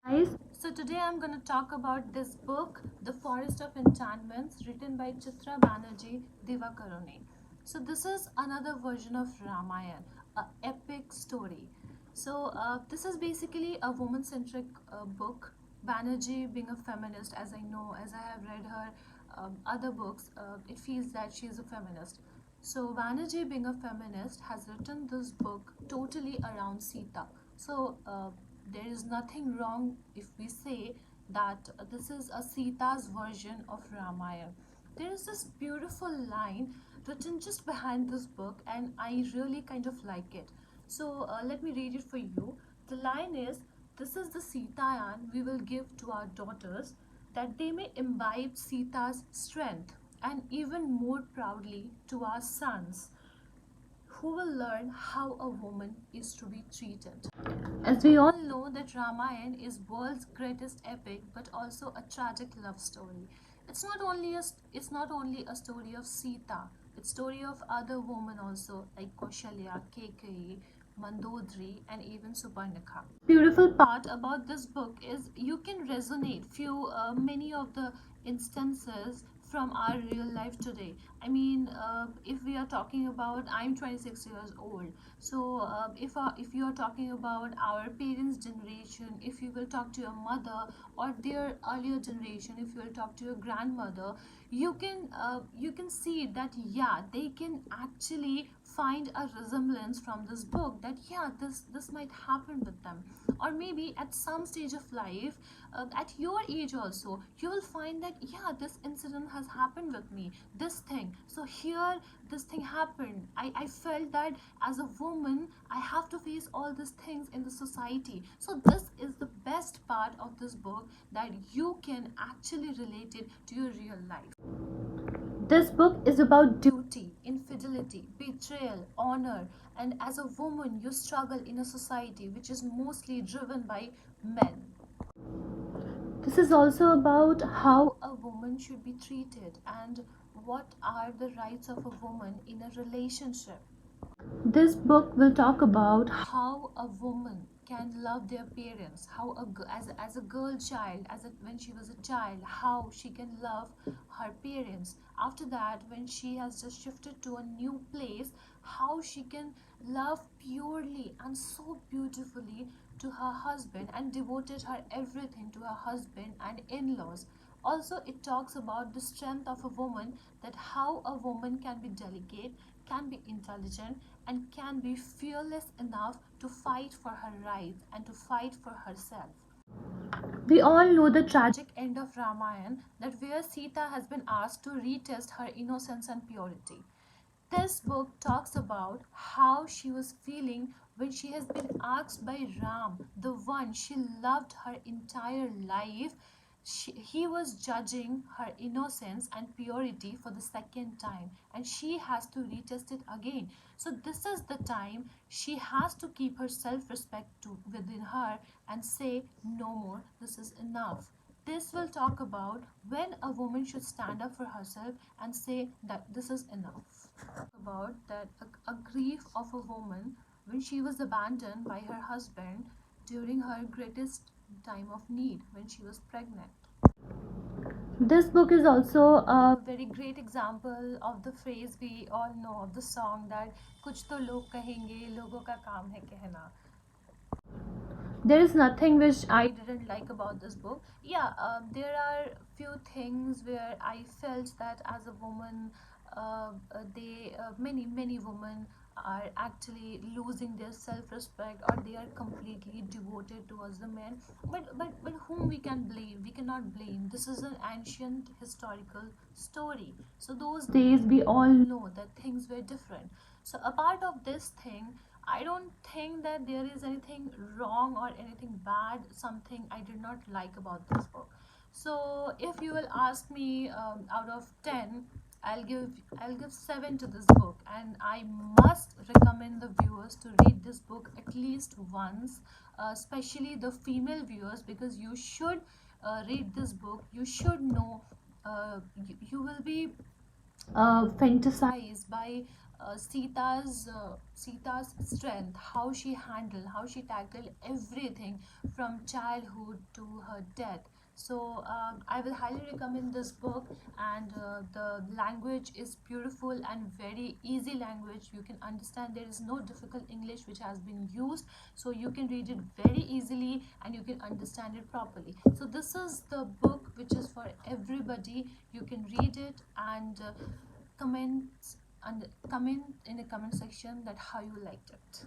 Guys, so today I'm going to talk about this book, The Forest of Enchantments, written by Chitra, Banerjee, Divakaruni. So this is another version of Ramayana, a epic story. This is basically a woman-centric book. Banerjee, being a feminist, as I know, as I have read her other books, it feels that she is a feminist. So Banerjee, being a feminist, has written this book totally around Sita. There is nothing wrong if we say that this is a Sita's version of Ramayana. There is this beautiful line written just behind this book, and I really kind of like it. Let me read it for you. The line is, "This is the Sitayan we will give to our daughters, that they may imbibe Sita's strength, and even more proudly to our sons, who will learn how a woman is to be treated." As we all know that Ramayana is world's greatest epic, but also a tragic love story. It's not only a story of Sita. It's story of other women also, like Kaushalya, Kekeyi, Mandodari, and even Suparnika. Beautiful part about this book is you can resonate many of the instances from our real life today. If we are talking about, I'm 26 years old, if you are talking about our parents' generation, if you will talk to your mother, or their earlier generation, if you will talk to your grandmother, you can see that yeah, they can actually find a resemblance from this book, that yeah, this might happen with them. Or maybe at some stage of life, at your age also, you will find that yeah, this incident has happened with me, this thing. So here, this thing happened, I felt that as a woman I have to face all these things in the society. So this is the best part of this book, that you can actually relate it to your real life. This book is about duty, infidelity, betrayal, honor, and as a woman, you struggle in a society which is mostly driven by men. This is also about how a woman should be treated and what are the rights of a woman in a relationship. This book will talk about how a woman can love their parents, how as a girl child, when she was a child, how she can love her parents. After that, when she has just shifted to a new place, how she can love purely and so beautifully to her husband, and devoted her everything to her husband and in-laws. Also, it talks about the strength of a woman, that how a woman can be delicate, can be intelligent, and can be fearless enough to fight for her rights and to fight for herself. We all know the tragic end of Ramayana, that where Sita has been asked to retest her innocence and purity. This book talks about how she was feeling when she has been asked by Ram, the one she loved her entire life. He was judging her innocence and purity for the second time, and she has to retest it again. So this is the time she has to keep her self-respect within her and say, no more, this is enough. This will talk about when a woman should stand up for herself and say that this is enough. About that a grief of a woman when she was abandoned by her husband during her greatest time of need, when she was pregnant. This book is also a very great example of the phrase we all know, of the song, that कुछ तो लोग कहेंगे लोगों का काम है कहना. There is nothing which I didn't like about this book. Yeah, there are few things where I felt that as a woman, many women are actually losing their self-respect, or they are completely devoted towards the men. But whom we can blame? We cannot blame. This is an ancient historical story. So those days we all know that things were different. So a part of this thing, I don't think that there is anything wrong or anything bad, something I did not like about this book. So if you will ask me, out of 10, I'll give 7 to this book, and I must recommend the viewers to read this book at least once, especially the female viewers, because you should read this book. You should know, you will be fantasized by Sita's strength, how she handled, how she tackled everything from childhood to her death. So I will highly recommend this book, and the language is beautiful and very easy language. You can understand, there is no difficult English which has been used, so you can read it very easily and you can understand it properly. So this is the book which is for everybody. You can read it and comment and comment in the comment section that how you liked it.